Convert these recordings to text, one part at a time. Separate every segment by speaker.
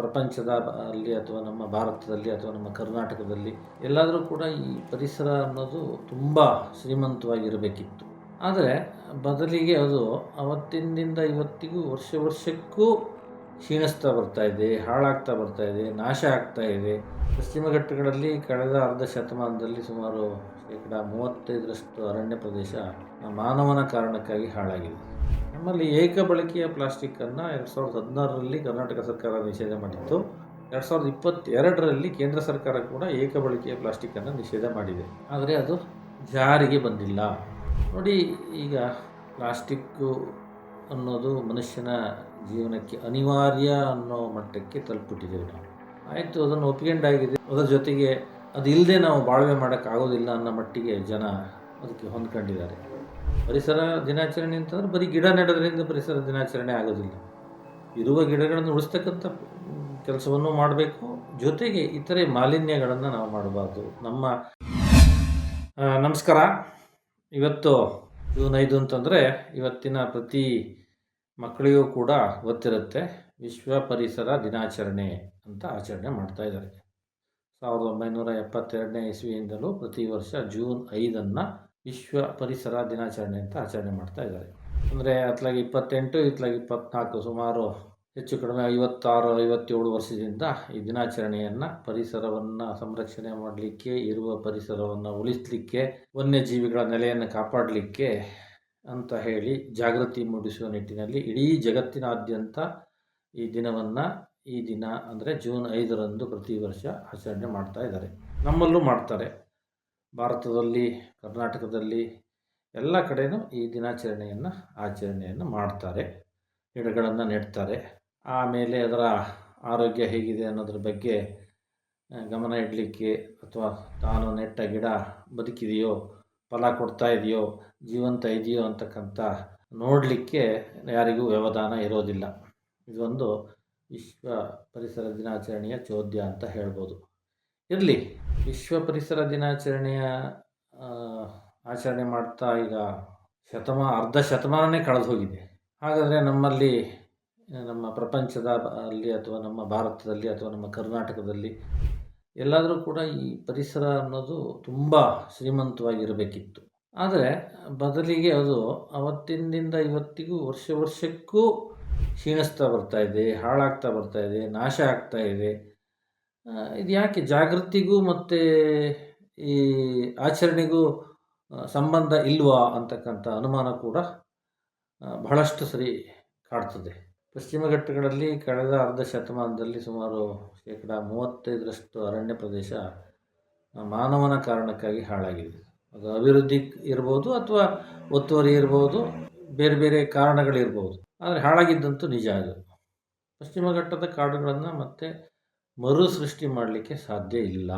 Speaker 1: ಪ್ರಪಂಚದ ಅಲ್ಲಿ ಅಥವಾ ನಮ್ಮ ಭಾರತದಲ್ಲಿ ಅಥವಾ ನಮ್ಮ ಕರ್ನಾಟಕದಲ್ಲಿ ಎಲ್ಲಾದರೂ ಕೂಡ ಈ ಪರಿಸರ ಅನ್ನೋದು ತುಂಬ ಶ್ರೀಮಂತವಾಗಿರಬೇಕಿತ್ತು. ಆದರೆ ಬದಲಿಗೆ ಅದು ಅವತ್ತಿನಿಂದ ಇವತ್ತಿಗೂ ವರ್ಷಕ್ಕೂ ಕ್ಷೀಣಿಸ್ತಾ ಬರ್ತಾ ಇದೆ, ಹಾಳಾಗ್ತಾ ಬರ್ತಾ ಇದೆ, ನಾಶ ಆಗ್ತಾ ಇದೆ. ಪಶ್ಚಿಮ ಘಟ್ಟಗಳಲ್ಲಿ ಕಳೆದ ಅರ್ಧ ಶತಮಾನದಲ್ಲಿ ಸುಮಾರು 35% ಅರಣ್ಯ ಪ್ರದೇಶ ಮಾನವನ ಕಾರಣಕ್ಕಾಗಿ ಹಾಳಾಗಿದೆ. ನಮ್ಮಲ್ಲಿ ಏಕ ಬಳಕೆಯ ಪ್ಲಾಸ್ಟಿಕ್ಕನ್ನು 2016ರಲ್ಲಿ ಕರ್ನಾಟಕ ಸರ್ಕಾರ ನಿಷೇಧ ಮಾಡಿತ್ತು. 2022ರಲ್ಲಿ ಕೇಂದ್ರ ಸರ್ಕಾರ ಕೂಡ ಏಕ ಬಳಕೆಯ ಪ್ಲಾಸ್ಟಿಕ್ಕನ್ನು ನಿಷೇಧ ಮಾಡಿದೆ. ಆದರೆ ಅದು ಜಾರಿಗೆ ಬಂದಿಲ್ಲ. ನೋಡಿ, ಈಗ ಪ್ಲಾಸ್ಟಿಕ್ಕು ಅನ್ನೋದು ಮನುಷ್ಯನ ಜೀವನಕ್ಕೆ ಅನಿವಾರ್ಯ ಅನ್ನೋ ಮಟ್ಟಕ್ಕೆ ತಲುಪಿಬಿಟ್ಟಿದ್ದೇವೆ ನಾವು. ಆಯಿತು, ಅದನ್ನು ಒಪ್ಪಿಕೊಂಡಾಗಿದೆ. ಅದರ ಜೊತೆಗೆ ಅದು ಇಲ್ಲದೆ ನಾವು ಬಾಳ್ವೆ ಮಾಡೋಕ್ಕಾಗೋದಿಲ್ಲ ಅನ್ನೋ ಮಟ್ಟಿಗೆ ಜನ ಅದಕ್ಕೆ ಹೊಂದ್ಕೊಂಡಿದ್ದಾರೆ. ಪರಿಸರ ದಿನಾಚರಣೆ ಅಂತಂದರೆ ಬರೀ ಗಿಡ ನೆಡೋದ್ರಿಂದ ಪರಿಸರ ದಿನಾಚರಣೆ ಆಗೋದಿಲ್ಲ. ಇರುವ ಗಿಡಗಳನ್ನು ಉಳಿಸ್ತಕ್ಕಂಥ ಕೆಲಸವನ್ನು ಮಾಡಬೇಕು. ಜೊತೆಗೆ ಇತರೆ ಮಾಲಿನ್ಯಗಳನ್ನು ನಾವು ಮಾಡಬಾರ್ದು. ನಮಸ್ಕಾರ. ಇವತ್ತು ಜೂನ್ 5 ಅಂತಂದರೆ ಇವತ್ತಿನ ಪ್ರತಿ ಮಕ್ಕಳಿಗೂ ಕೂಡ ಗೊತ್ತಿರುತ್ತೆ, ವಿಶ್ವ ಪರಿಸರ ದಿನಾಚರಣೆ ಅಂತ ಆಚರಣೆ ಮಾಡ್ತಾ ಇದ್ದಾರೆ. 1972ನೇ ಇಸ್ವಿಯಿಂದಲೂ ಪ್ರತಿ ವರ್ಷ ಜೂನ್ 5 ವಿಶ್ವ ಪರಿಸರ ದಿನಾಚರಣೆ ಅಂತ ಆಚರಣೆ ಮಾಡ್ತಾ ಇದ್ದಾರೆ. ಅಂದರೆ ಅತ್ಲಾಗಿ 28, ಇತ್ಲಾಗಿ 24, ಸುಮಾರು ಹೆಚ್ಚು ಕಡಿಮೆ 56-57 ವರ್ಷದಿಂದ ಈ ದಿನಾಚರಣೆಯನ್ನು ಪರಿಸರವನ್ನು ಸಂರಕ್ಷಣೆ ಮಾಡಲಿಕ್ಕೆ, ಇರುವ ಪರಿಸರವನ್ನು ಉಳಿಸಲಿಕ್ಕೆ, ವನ್ಯಜೀವಿಗಳ ನೆಲೆಯನ್ನು ಕಾಪಾಡಲಿಕ್ಕೆ ಅಂತ ಹೇಳಿ ಜಾಗೃತಿ ಮೂಡಿಸುವ ನಿಟ್ಟಿನಲ್ಲಿ ಇಡೀ ಜಗತ್ತಿನಾದ್ಯಂತ ಈ ದಿನ ಅಂದರೆ ಜೂನ್ 5ರಂದು ಪ್ರತಿ ವರ್ಷ ಆಚರಣೆ ಮಾಡ್ತಾ ಇದ್ದಾರೆ. ನಮ್ಮಲ್ಲೂ ಮಾಡ್ತಾರೆ. ಭಾರತದಲ್ಲಿ, ಕರ್ನಾಟಕದಲ್ಲಿ ಎಲ್ಲ ಕಡೆಯೂ ಈ ಆಚರಣೆಯನ್ನು ಮಾಡ್ತಾರೆ. ಗಿಡಗಳನ್ನು ನೆಡ್ತಾರೆ. ಆಮೇಲೆ ಅದರ ಆರೋಗ್ಯ ಹೇಗಿದೆ ಅನ್ನೋದ್ರ ಬಗ್ಗೆ ಗಮನ ಇಡಲಿಕ್ಕೆ, ಅಥವಾ ತಾನು ನೆಟ್ಟ ಗಿಡ ಬದುಕಿದೆಯೋ, ಫಲ ಕೊಡ್ತಾ ಇದೆಯೋ, ಜೀವಂತ ಇದೆಯೋ ಅಂತಕ್ಕಂಥ ನೋಡಲಿಕ್ಕೆ ಯಾರಿಗೂ ವ್ಯವಧಾನ ಇರೋದಿಲ್ಲ. ಇದೊಂದು ವಿಶ್ವ ಪರಿಸರ ದಿನಾಚರಣೆಯ ಚೋದ್ಯ ಅಂತ ಹೇಳ್ಬೋದು. ಇರಲಿ, ವಿಶ್ವ ಪರಿಸರ ದಿನಾಚರಣೆಯ ಆಚರಣೆ ಮಾಡ್ತಾ ಈಗ ಅರ್ಧ ಶತಮಾನನೇ ಕಳೆದು ಹೋಗಿದೆ. ಹಾಗಾದರೆ ನಮ್ಮಲ್ಲಿ, ನಮ್ಮ ಪ್ರಪಂಚದ ಅಲ್ಲಿ ಅಥವಾ ನಮ್ಮ ಭಾರತದಲ್ಲಿ ಅಥವಾ ನಮ್ಮ ಕರ್ನಾಟಕದಲ್ಲಿ ಎಲ್ಲಾದರೂ ಕೂಡ ಈ ಪರಿಸರ ಅನ್ನೋದು ತುಂಬ ಶ್ರೀಮಂತವಾಗಿರಬೇಕಿತ್ತು. ಆದರೆ ಬದಲಿಗೆ ಅದು ಅವತ್ತಿನಿಂದ ಇವತ್ತಿಗೂ ವರ್ಷಕ್ಕೂ ಕ್ಷೀಣಿಸ್ತಾ ಬರ್ತಾ ಇದೆ, ಹಾಳಾಗ್ತಾ ಬರ್ತಾ ಇದೆ, ನಾಶ ಆಗ್ತಾ ಇದೆ. ಇದು ಯಾಕೆ? ಜಾಗೃತಿಗೂ ಮತ್ತು ಈ ಆಚರಣೆಗೂ ಸಂಬಂಧ ಇಲ್ವಾ ಅಂತಕ್ಕಂಥ ಅನುಮಾನ ಕೂಡ ಬಹಳಷ್ಟು ಸರಿ ಕಾಡ್ತದೆ. ಪಶ್ಚಿಮ ಘಟ್ಟಗಳಲ್ಲಿ ಕಳೆದ ಅರ್ಧ ಶತಮಾನದಲ್ಲಿ ಸುಮಾರು 35% ಅರಣ್ಯ ಪ್ರದೇಶ ಮಾನವನ ಕಾರಣಕ್ಕಾಗಿ ಹಾಳಾಗಿದೆ. ಅದು ಅಭಿವೃದ್ಧಿ ಇರ್ಬೋದು, ಅಥವಾ ಒತ್ತುವರಿ ಇರ್ಬೋದು, ಬೇರೆ ಬೇರೆ ಕಾರಣಗಳಿರ್ಬೋದು. ಆದರೆ ಹಾಳಾಗಿದ್ದಂತೂ ನಿಜ. ಅದು ಪಶ್ಚಿಮ ಘಟ್ಟದ ಕಾಡುಗಳನ್ನು ಮತ್ತೆ ಮರು ಸೃಷ್ಟಿ ಮಾಡಲಿಕ್ಕೆ ಸಾಧ್ಯ ಇಲ್ಲ.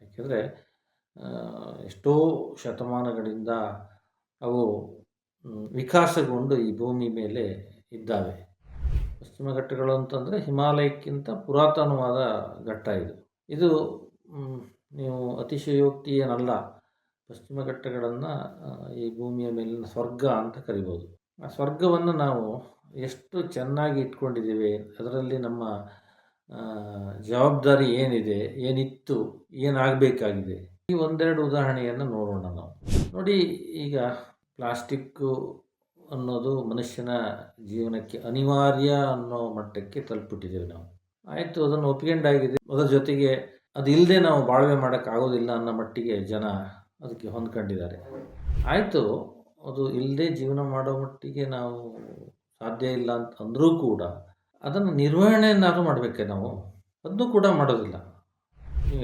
Speaker 1: ಯಾಕೆಂದರೆ ಎಷ್ಟೋ ಶತಮಾನಗಳಿಂದ ಅವು ವಿಕಾಸಗೊಂಡು ಈ ಭೂಮಿ ಮೇಲೆ ಇದ್ದಾವೆ. ಪಶ್ಚಿಮ ಘಟ್ಟಗಳು ಅಂತಂದರೆ ಹಿಮಾಲಯಕ್ಕಿಂತ ಪುರಾತನವಾದ ಘಟ್ಟ ಇದು. ನೀವು ಅತಿಶಯೋಕ್ತಿ ಏನಲ್ಲ. ಪಶ್ಚಿಮ ಘಟ್ಟಗಳನ್ನು ಈ ಭೂಮಿಯ ಮೇಲಿನ ಸ್ವರ್ಗ ಅಂತ ಕರಿಬೋದು. ಆ ಸ್ವರ್ಗವನ್ನು ನಾವು ಎಷ್ಟು ಚೆನ್ನಾಗಿ ಇಟ್ಕೊಂಡಿದ್ದೀವಿ, ಅದರಲ್ಲಿ ನಮ್ಮ ಜವಾಬ್ದಾರಿ ಏನಿದೆ, ಏನಿತ್ತು, ಏನಾಗಬೇಕಾಗಿದೆ, ಈ ಒಂದೆರಡು ಉದಾಹರಣೆಯನ್ನು ನೋಡೋಣ ನಾವು. ನೋಡಿ, ಈಗ ಪ್ಲಾಸ್ಟಿಕ್ಕು ಅನ್ನೋದು ಮನುಷ್ಯನ ಜೀವನಕ್ಕೆ ಅನಿವಾರ್ಯ ಅನ್ನೋ ಮಟ್ಟಕ್ಕೆ ತಲುಪಿಬಿಟ್ಟಿದ್ದೇವೆ ನಾವು. ಆಯಿತು, ಅದನ್ನು ಒಪ್ಪಿಕೊಂಡಾಗಿದೆ. ಅದರ ಜೊತೆಗೆ ಅದು ಇಲ್ಲದೆ ನಾವು ಬಾಳ್ವೆ ಮಾಡೋಕ್ಕಾಗೋದಿಲ್ಲ ಅನ್ನೋ ಮಟ್ಟಿಗೆ ಜನ ಅದಕ್ಕೆ ಹೊಂದ್ಕೊಂಡಿದ್ದಾರೆ. ಆಯಿತು, ಅದು ಇಲ್ಲದೆ ಜೀವನ ಮಾಡೋ ಮಟ್ಟಿಗೆ ನಾವು ಸಾಧ್ಯ ಇಲ್ಲ ಅಂತ ಅಂದರೂ ಕೂಡ ಅದನ್ನು ನಿರ್ವಹಣೆಯನ್ನಾದರೂ ಮಾಡಬೇಕೆ ನಾವು. ಅದನ್ನು ಕೂಡ ಮಾಡೋದಿಲ್ಲ.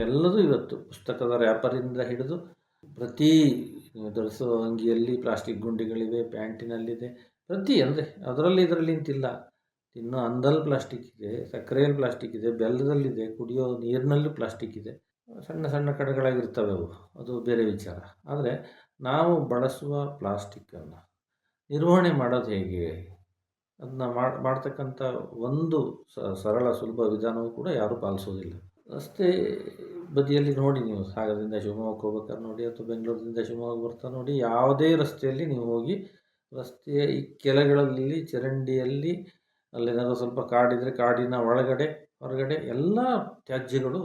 Speaker 1: ಎಲ್ಲದೂ ಇವತ್ತು ಪುಸ್ತಕದ ರ್ಯಾಪರಿಂದ ಹಿಡಿದು ಪ್ರತಿ ಧರಿಸೋ ಅಂಗಿಯಲ್ಲಿ ಪ್ಲಾಸ್ಟಿಕ್ ಗುಂಡಿಗಳಿವೆ, ಪ್ಯಾಂಟಿನಲ್ಲಿದೆ, ಅಂದರೆ ಇದರಲ್ಲಿ ಅಂತಿಲ್ಲ. ಇನ್ನು ಅನ್ನದಲ್ಲಿ ಪ್ಲಾಸ್ಟಿಕ್ ಇದೆ, ಸಕ್ಕರೆಯಲ್ಲಿ ಪ್ಲಾಸ್ಟಿಕ್ ಇದೆ, ಬೆಲ್ಲದಲ್ಲಿದೆ, ಕುಡಿಯೋ ನೀರಿನಲ್ಲೂ ಪ್ಲಾಸ್ಟಿಕ್ ಇದೆ. ಸಣ್ಣ ಸಣ್ಣ ಕಡೆಗಳಾಗಿರ್ತವೆ ಅವು, ಅದು ಬೇರೆ ವಿಚಾರ. ಆದರೆ ನಾವು ಬಳಸುವ ಪ್ಲಾಸ್ಟಿಕ್ಕನ್ನು ನಿರ್ವಹಣೆ ಮಾಡೋದು ಹೇಗೆ? ಅದನ್ನ ಮಾಡ್ತಕ್ಕಂಥ ಒಂದು ಸರಳ ಸುಲಭ ವಿಧಾನವೂ ಕೂಡ ಯಾರೂ ಪಾಲಿಸೋದಿಲ್ಲ. ರಸ್ತೆ ಬದಿಯಲ್ಲಿ ನೋಡಿ, ನೀವು ಸಾಗರದಿಂದ ಶಿವಮೊಗ್ಗಕ್ಕೆ ಹೋಗ್ಬೇಕಾದ್ರೆ ನೋಡಿ, ಅಥವಾ ಬೆಂಗಳೂರಿನಿಂದ ಶಿವಮೊಗ್ಗ ಬರ್ತಾ ನೋಡಿ, ಯಾವುದೇ ರಸ್ತೆಯಲ್ಲಿ ನೀವು ಹೋಗಿ ರಸ್ತೆಯ ಈ ಕೆಳಗಳಲ್ಲಿ, ಚರಂಡಿಯಲ್ಲಿ, ಅಲ್ಲೇನಾದರೂ ಸ್ವಲ್ಪ ಕಾಡಿದರೆ ಕಾಡಿನ ಒಳಗಡೆ ಹೊರಗಡೆ ಎಲ್ಲ ತ್ಯಾಜ್ಯಗಳು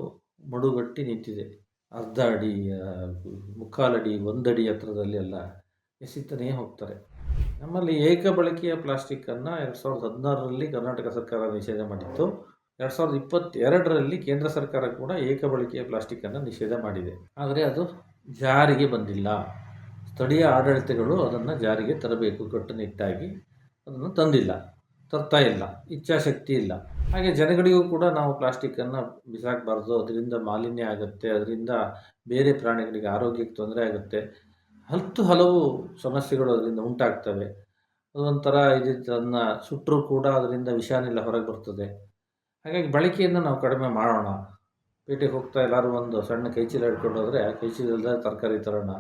Speaker 1: ಮಡುಗಟ್ಟಿ ನಿಂತಿದೆ. ಅರ್ಧ ಅಡಿ, ಮುಕ್ಕಾಲಡಿ, 1 ಅಡಿ ಎತ್ತರದಲ್ಲಿ ಎಲ್ಲ ಎಸಿತಾನೇ ಹೋಗ್ತಾರೆ. ನಮ್ಮಲ್ಲಿ ಏಕ ಬಳಕೆಯ ಪ್ಲಾಸ್ಟಿಕ್ಕನ್ನು 2016ರಲ್ಲಿ ಕರ್ನಾಟಕ ಸರ್ಕಾರ ನಿಷೇಧ ಮಾಡಿತ್ತು. 2022ರಲ್ಲಿ ಕೇಂದ್ರ ಸರ್ಕಾರ ಕೂಡ ಏಕ ಬಳಕೆಯ ಪ್ಲಾಸ್ಟಿಕ್ಕನ್ನು ನಿಷೇಧ ಮಾಡಿದೆ. ಆದರೆ ಅದು ಜಾರಿಗೆ ಬಂದಿಲ್ಲ. ಸ್ಥಳೀಯ ಆಡಳಿತಗಳು ಅದನ್ನು ಜಾರಿಗೆ ತರಬೇಕು, ಕಟ್ಟುನಿಟ್ಟಾಗಿ ಅದನ್ನು ತರ್ತಾ ಇಲ್ಲ, ಇಚ್ಛಾಶಕ್ತಿ ಇಲ್ಲ. ಹಾಗೆ ಜನಗಳಿಗೂ ಕೂಡ ನಾವು ಪ್ಲಾಸ್ಟಿಕ್ಕನ್ನು ಬಿಸಾಕಬಾರ್ದು, ಅದರಿಂದ ಮಾಲಿನ್ಯ ಆಗುತ್ತೆ, ಅದರಿಂದ ಬೇರೆ ಪ್ರಾಣಿಗಳಿಗೆ ಆರೋಗ್ಯಕ್ಕೆ ತೊಂದರೆ ಆಗುತ್ತೆ, ಹಲವು ಸಮಸ್ಯೆಗಳು ಅದರಿಂದ ಉಂಟಾಗ್ತವೆ. ಅದೊಂಥರ ಅದನ್ನು ಸುಟ್ಟರೂ ಕೂಡ ಅದರಿಂದ ವಿಷಾನಿಲ ಹೊರಗೆ ಬರ್ತದೆ. ಹಾಗಾಗಿ ಬಳಕೆಯನ್ನು ನಾವು ಕಡಿಮೆ ಮಾಡೋಣ. ಪೇಟೆಗೆ ಹೋಗ್ತಾ ಎಲ್ಲರೂ ಒಂದು ಸಣ್ಣ ಕೈಚೀಲ ಹಿಡ್ಕೊಂಡು ಹೋದರೆ ಕೈಚೀಲದ ತರಕಾರಿ ತರೋಣ.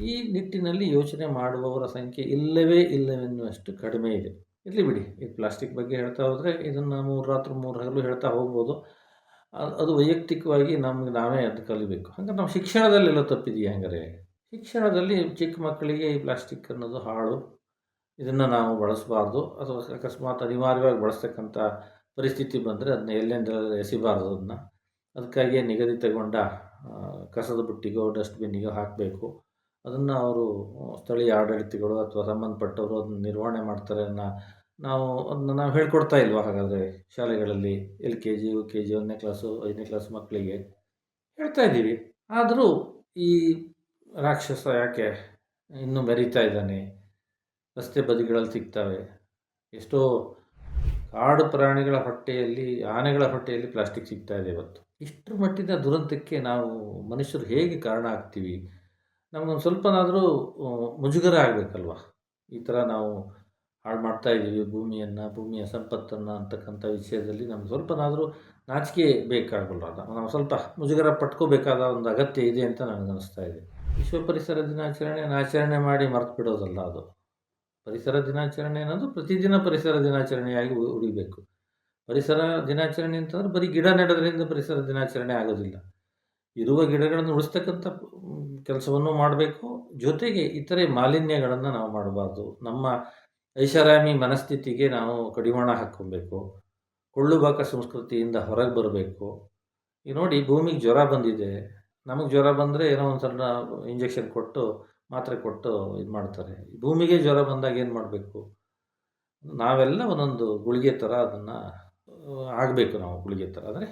Speaker 1: ಈ ನಿಟ್ಟಿನಲ್ಲಿ ಯೋಚನೆ ಮಾಡುವವರ ಸಂಖ್ಯೆ ಇಲ್ಲವೆನ್ನುವಷ್ಟು ಕಡಿಮೆ ಇದೆ. ಇರಲಿ ಬಿಡಿ, ಈ ಪ್ಲಾಸ್ಟಿಕ್ ಬಗ್ಗೆ ಹೇಳ್ತಾ ಹೋದರೆ ಇದನ್ನು 3 ರಾತ್ರಿ 3 ಹಗಲು ಹೇಳ್ತಾ ಹೋಗ್ಬೋದು. ಅದು ವೈಯಕ್ತಿಕವಾಗಿ ನಮ್ಗೆ ನಾವೇ ಅದು ಕಲಿಬೇಕು. ಹಂಗಾರೆ ನಾವು ಶಿಕ್ಷಣದಲ್ಲೆಲ್ಲ ತಪ್ಪಿದೆಯಾ? ಹಂಗಾರೆ ಶಿಕ್ಷಣದಲ್ಲಿ ಚಿಕ್ಕ ಮಕ್ಕಳಿಗೆ ಈ ಪ್ಲಾಸ್ಟಿಕ್ ಅನ್ನೋದು ಹಾಳು, ಇದನ್ನು ನಾವು ಬಳಸಬಾರ್ದು, ಅಥವಾ ಅಕಸ್ಮಾತ್ ಅನಿವಾರ್ಯವಾಗಿ ಬಳಸ್ತಕ್ಕಂಥ ಪರಿಸ್ಥಿತಿ ಬಂದರೆ ಅದನ್ನ ಎಲ್ಲೆಂದರಲ್ಲಿ ಎಸಿಬಾರ್ದು. ಅದಕ್ಕಾಗಿಯೇ ನಿಗದಿತಗೊಂಡ ಕಸದ ಬುಟ್ಟಿಗೋ ಡಸ್ಟ್ಬಿನ್ನಿಗೋ ಹಾಕಬೇಕು. ಅದನ್ನು ಅವರು ಸ್ಥಳೀಯ ಆಡಳಿತಗಳು ಅಥವಾ ಸಂಬಂಧಪಟ್ಟವರು ಅದನ್ನು ನಿರ್ವಹಣೆ ಮಾಡ್ತಾರೆ. ನಾವು ಹೇಳ್ಕೊಡ್ತಾ ಇಲ್ವಾ? ಹಾಗಾದರೆ ಶಾಲೆಗಳಲ್ಲಿ LKG, UKG, 1ನೇ ಕ್ಲಾಸು 5ನೇ ಕ್ಲಾಸ್ ಮಕ್ಕಳಿಗೆ ಹೇಳ್ತಾ ಇದ್ದೀವಿ. ಆದರೂ ಈ ರಾಕ್ಷಸ ಯಾಕೆ ಇನ್ನೂ ಮೆರೀತಾ ಇದ್ದಾನೆ? ರಸ್ತೆ ಬದಿಗಳಲ್ಲಿ ಸಿಗ್ತವೆ. ಎಷ್ಟೋ ಕಾಡು ಪ್ರಾಣಿಗಳ ಹೊಟ್ಟೆಯಲ್ಲಿ, ಆನೆಗಳ ಹೊಟ್ಟೆಯಲ್ಲಿ ಪ್ಲಾಸ್ಟಿಕ್ ಸಿಗ್ತಾ ಇದೆ ಇವತ್ತು. ಇಷ್ಟರ ಮಟ್ಟಿನ ದುರಂತಕ್ಕೆ ನಾವು ಮನುಷ್ಯರು ಹೇಗೆ ಕಾರಣ ಆಗ್ತೀವಿ? ನಮಗೊಂದು ಸ್ವಲ್ಪನಾದರೂ ಮುಜುಗರ ಆಗಬೇಕಲ್ವ? ಈ ಥರ ನಾವು ಹಾಳು ಮಾಡ್ತಾ ಇದ್ದೀವಿ ಭೂಮಿಯ ಸಂಪತ್ತನ್ನು ಅಂತಕ್ಕಂಥ ವಿಷಯದಲ್ಲಿ ನಮ್ಗೆ ಸ್ವಲ್ಪನಾದರೂ ನಾಚಿಕೆ ಬೇಕಾಗಲ್ಲ. ನಾವು ಸ್ವಲ್ಪ ಮುಜುಗರ ಪಟ್ಕೋಬೇಕಾದ ಒಂದು ಅಗತ್ಯ ಇದೆ ಅಂತ ನನಗನ್ನಿಸ್ತಾ ಇದೆ. ವಿಶ್ವ ಪರಿಸರ ಆಚರಣೆ ಮಾಡಿ ಮರ್ತು ಬಿಡೋದಲ್ಲ ಅದು. ಪರಿಸರ ದಿನಾಚರಣೆ ಅನ್ನೋದು ಪ್ರತಿದಿನ ಪರಿಸರ ದಿನಾಚರಣೆಯಾಗಿ ಉಳಿಬೇಕು. ಪರಿಸರ ದಿನಾಚರಣೆ ಅಂತಂದರೆ ಬರೀ ಗಿಡ ನೆಡೋದ್ರಿಂದ ಪರಿಸರ ದಿನಾಚರಣೆ ಆಗೋದಿಲ್ಲ. ಇರುವ ಗಿಡಗಳನ್ನು ಉಳಿಸ್ತಕ್ಕಂಥ ಕೆಲಸವನ್ನು ಮಾಡಬೇಕು. ಜೊತೆಗೆ ಇತರೆ ಮಾಲಿನ್ಯಗಳನ್ನು ನಾವು ಮಾಡಬಾರ್ದು. ನಮ್ಮ ಐಷಾರಾಮಿ ಮನಸ್ಥಿತಿಗೆ ನಾವು ಕಡಿವಾಣ ಹಾಕ್ಕೊಬೇಕು. ಕೊಳ್ಳುಬಾಕ ಸಂಸ್ಕೃತಿಯಿಂದ ಹೊರಗೆ ಬರಬೇಕು. ಈಗ ನೋಡಿ, ಭೂಮಿಗೆ ಜ್ವರ ಬಂದಿದೆ. ನಮಗೆ ಜ್ವರ ಬಂದರೆ ಏನೋ ಒಂದು ಸಣ್ಣ ಇಂಜೆಕ್ಷನ್ ಕೊಟ್ಟು, ಮಾತ್ರೆ ಕೊಟ್ಟು ಇದು ಮಾಡ್ತಾರೆ. ಭೂಮಿಗೆ ಜ್ವರ ಬಂದಾಗ ಏನು ಮಾಡಬೇಕು? ನಾವೆಲ್ಲ ಒಂದೊಂದು ಗುಳಿಗೆ ಥರ ಅದನ್ನು ಆಗಬೇಕು. ನಾವು ಗುಳಿಗೆ ಥರ ಅಂದರೆ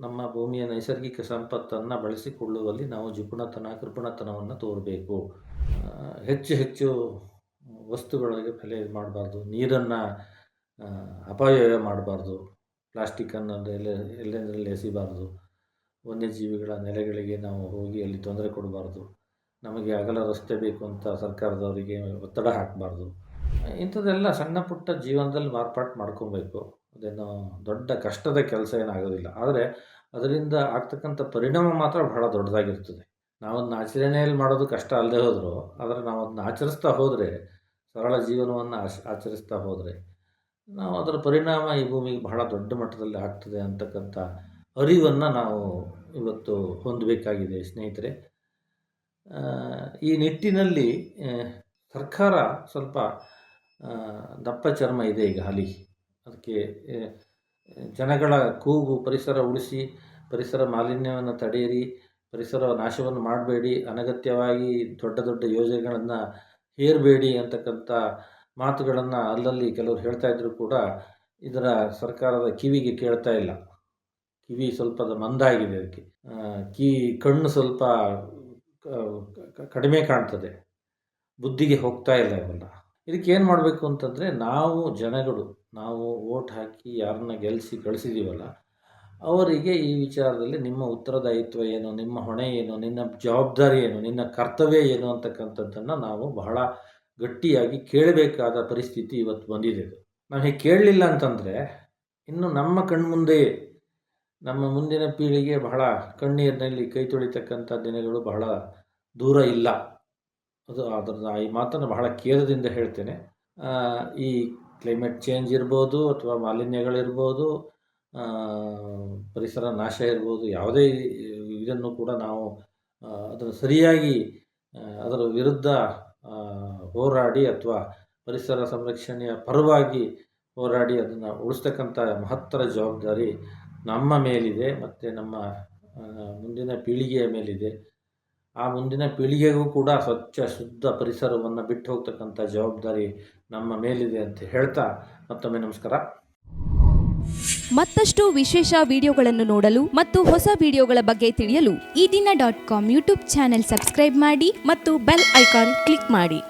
Speaker 1: ನಮ್ಮ ಭೂಮಿಯ ನೈಸರ್ಗಿಕ ಸಂಪತ್ತನ್ನು ಬಳಸಿಕೊಳ್ಳುವಲ್ಲಿ ನಾವು ಕೃಪಣತನವನ್ನು ತೋರಬೇಕು. ಹೆಚ್ಚು ವಸ್ತುಗಳಿಗೆ ಬೆಲೆ ಮಾಡಬಾರ್ದು. ನೀರನ್ನು ಅಪವ್ಯಯ ಮಾಡಬಾರ್ದು. ಪ್ಲಾಸ್ಟಿಕ್ಕನ್ನು ಎಲ್ಲೆಂದರಲ್ಲಿ ಎಸಿಬಾರ್ದು. ವನ್ಯಜೀವಿಗಳ ನೆಲೆಗಳಿಗೆ ನಾವು ಹೋಗಿ ಅಲ್ಲಿ ತೊಂದರೆ ಕೊಡಬಾರ್ದು. ನಮಗೆ ಅಗಲ ರಸ್ತೆ ಬೇಕು ಅಂತ ಸರ್ಕಾರದವರಿಗೆ ಒತ್ತಡ ಹಾಕಬಾರ್ದು. ಇಂಥದ್ದೆಲ್ಲ ಸಣ್ಣ ಪುಟ್ಟ ಜೀವನದಲ್ಲಿ ಮಾರ್ಪಾಟು ಮಾಡ್ಕೊಬೇಕು. ಅದೇನೋ ದೊಡ್ಡ ಕಷ್ಟದ ಕೆಲಸ ಏನಾಗೋದಿಲ್ಲ. ಆದರೆ ಅದರಿಂದ ಆಗ್ತಕ್ಕಂಥ ಪರಿಣಾಮ ಮಾತ್ರ ಬಹಳ ದೊಡ್ಡದಾಗಿರ್ತದೆ. ನಾವು ಅದನ್ನ ಆಚರಣೆಯಲ್ಲಿ ಮಾಡೋದು ಕಷ್ಟ ಅಲ್ಲದೆ ಹೋದರೂ, ಆದರೆ ನಾವು ಅದನ್ನ ಆಚರಿಸ್ತಾ ಹೋದರೆ, ಸರಳ ಜೀವನವನ್ನು ಆಚರಿಸ್ತಾ ಹೋದರೆ, ನಾವು ಅದರ ಪರಿಣಾಮ ಈ ಭೂಮಿಗೆ ಬಹಳ ದೊಡ್ಡ ಮಟ್ಟದಲ್ಲಿ ಆಗ್ತದೆ ಅಂತಕ್ಕಂಥ ಅರಿವನ್ನು ನಾವು ಇವತ್ತು ಹೊಂದಬೇಕಾಗಿದೆ ಸ್ನೇಹಿತರೆ. ಈ ನಿಟ್ಟಿನಲ್ಲಿ ಸರ್ಕಾರ ಸ್ವಲ್ಪ ದಪ್ಪ ಚರ್ಮ ಇದೆ ಈಗ ಹಾಲಿ. ಅದಕ್ಕೆ ಜನಗಳ ಕೂಗು, ಪರಿಸರ ಉಳಿಸಿ, ಪರಿಸರ ಮಾಲಿನ್ಯವನ್ನು ತಡೆಯಿರಿ, ಪರಿಸರ ನಾಶವನ್ನು ಮಾಡಬೇಡಿ, ಅನಗತ್ಯವಾಗಿ ದೊಡ್ಡ ಯೋಜನೆಗಳನ್ನು ಹೇರಬೇಡಿ ಅಂತಕ್ಕಂಥ ಮಾತುಗಳನ್ನು ಅಲ್ಲಲ್ಲಿ ಕೆಲವರು ಹೇಳ್ತಾ ಇದ್ದರೂ ಕೂಡ ಇದರ ಸರ್ಕಾರದ ಕಿವಿಗೆ ಕೇಳ್ತಾ ಇಲ್ಲ. ಕಿವಿ ಸ್ವಲ್ಪ ಮಂದಾಗಿದೆ. ಅದಕ್ಕೆ ಕಣ್ಣು ಸ್ವಲ್ಪ ಕಡಿಮೆ ಕಾಣ್ತದೆ, ಬುದ್ಧಿಗೆ ಹೋಗ್ತಾ ಇಲ್ಲ ಇವೆಲ್ಲ. ಇದಕ್ಕೆ ಏನು ಮಾಡಬೇಕು ಅಂತಂದರೆ, ನಾವು ವೋಟ್ ಹಾಕಿ ಯಾರನ್ನ ಕಳಿಸಿದ್ದೀವಲ್ಲ, ಅವರಿಗೆ ಈ ವಿಚಾರದಲ್ಲಿ ನಿಮ್ಮ ಉತ್ತರದಾಯಿತ್ವ ಏನು, ನಿಮ್ಮ ಹೊಣೆ ಏನು, ನಿನ್ನ ಜವಾಬ್ದಾರಿ ಏನು, ನಿನ್ನ ಕರ್ತವ್ಯ ಏನು ಅಂತಕ್ಕಂಥದ್ದನ್ನು ನಾವು ಬಹಳ ಗಟ್ಟಿಯಾಗಿ ಕೇಳಬೇಕಾದ ಪರಿಸ್ಥಿತಿ ಇವತ್ತು ಬಂದಿದೆ. ನಾವು ಹೀಗೆ ಕೇಳಲಿಲ್ಲ ಅಂತಂದರೆ ಇನ್ನು ನಮ್ಮ ಕಣ್ಮುಂದೆ ನಮ್ಮ ಮುಂದಿನ ಪೀಳಿಗೆ ಬಹಳ ಕಣ್ಣೀರಿನಲ್ಲಿ ಕೈ ತೊಳಿತಕ್ಕಂಥ ದಿನಗಳು ಬಹಳ ದೂರ ಇಲ್ಲ. ಈ ಮಾತನ್ನು ಬಹಳ ಖೇದದಿಂದ ಹೇಳ್ತೇನೆ. ಈ ಕ್ಲೈಮೇಟ್ ಚೇಂಜ್ ಇರ್ಬೋದು, ಅಥವಾ ಮಾಲಿನ್ಯಗಳಿರ್ಬೋದು, ಪರಿಸರ ನಾಶ ಇರ್ಬೋದು, ಯಾವುದೇ ಇದನ್ನು ಕೂಡ ನಾವು ಅದನ್ನು ಸರಿಯಾಗಿ ಅದರ ವಿರುದ್ಧ ಹೋರಾಡಿ ಅಥವಾ ಪರಿಸರ ಸಂರಕ್ಷಣೆಯ ಪರವಾಗಿ ಹೋರಾಡಿ ಅದನ್ನು ಉಳಿಸ್ತಕ್ಕಂಥ ಮಹತ್ತರ ಜವಾಬ್ದಾರಿ ನಮ್ಮ ಮೇಲಿದೆ ಮತ್ತು ನಮ್ಮ ಮುಂದಿನ ಪೀಳಿಗೆಯ ಮೇಲಿದೆ. ಆ ಮುಂದಿನ ಪೀಳಿಗೆಗೂ ಕೂಡ ಸ್ವಚ್ಛ ಶುದ್ಧ ಪರಿಸರವನ್ನು ಬಿಟ್ಟು ಹೋಗ್ತಕ್ಕಂಥ ಜವಾಬ್ದಾರಿ ನಮ್ಮ ಮೇಲಿದೆ ಅಂತ ಹೇಳ್ತಾ ಮತ್ತೊಮ್ಮೆ ನಮಸ್ಕಾರ.
Speaker 2: ಮತ್ತಷ್ಟು ವಿಶೇಷ ವಿಡಿಯೋಗಳನ್ನು ನೋಡಲು ಮತ್ತು ಹೊಸ ವಿಡಿಯೋಗಳ ಬಗ್ಗೆ ತಿಳಿಯಲು
Speaker 3: ಈ ದಿನ .com ಯೂಟ್ಯೂಬ್ ಚಾನೆಲ್ ಸಬ್ಸ್ಕ್ರೈಬ್ ಮಾಡಿ ಮತ್ತು ಬೆಲ್ ಐಕಾನ್ ಕ್ಲಿಕ್ ಮಾಡಿ.